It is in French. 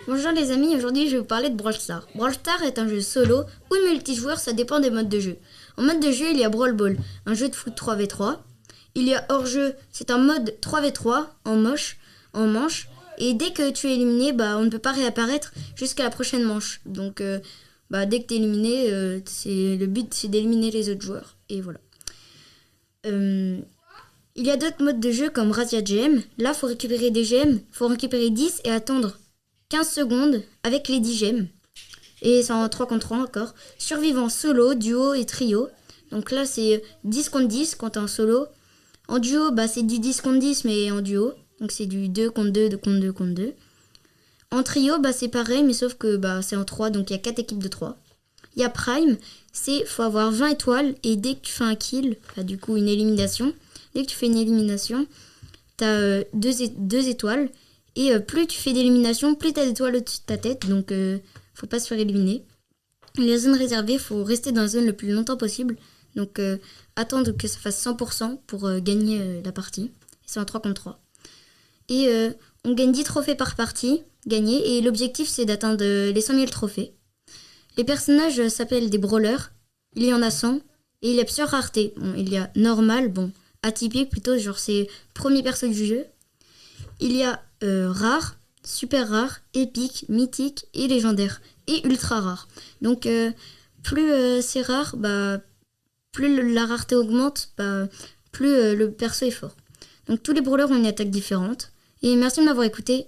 Bonjour les amis, aujourd'hui je vais vous parler de Brawl Stars. Brawl Stars est un jeu solo ou multijoueur, ça dépend des modes de jeu. En mode de jeu, il y a Brawl Ball, un jeu de foot 3v3. Il y a hors-jeu, c'est un mode 3v3 en manche. Et dès que tu es éliminé, on ne peut pas réapparaître jusqu'à la prochaine manche. Donc dès que tu es éliminé, le but c'est d'éliminer les autres joueurs. Et voilà. Il y a d'autres modes de jeu comme Razzia GM. Là, il faut récupérer des gemmes, il faut récupérer 10 et attendre 15 secondes avec les 10 gemmes. Et c'est en 3 contre 3 encore. Survivant solo, duo et trio. Donc là, c'est 10 contre 10 quand t'es en solo. En duo, c'est du 10 contre 10 mais en duo. Donc c'est du 2 contre 2, 2 contre 2 contre 2. En trio, c'est pareil, mais sauf que c'est en 3, donc il y a 4 équipes de 3. Il y a Prime, faut avoir 20 étoiles et dès que tu fais un kill, du coup une élimination, dès que tu fais une élimination, t'as 2 étoiles. Et plus tu fais d'élimination, plus t'as d'étoiles au-dessus de ta tête. Donc faut pas se faire éliminer. Les zones réservées, faut rester dans la zone le plus longtemps possible. Donc attendre que ça fasse 100% pour gagner la partie. C'est en 3 contre 3. Et on gagne 10 trophées par partie, gagner. Et l'objectif c'est d'atteindre les 100 000 trophées. Les personnages s'appellent des brawlers. Il y en a 100. Et il y a plusieurs raretés. Bon, il y a normal, atypique plutôt, genre c'est premier perso du jeu. Il y a rare, super rare, épique, mythique et légendaire. Et ultra rare. Donc plus c'est rare, plus la rareté augmente, plus le perso est fort. Donc tous les brawlers ont une attaque différente. Et merci de m'avoir écouté.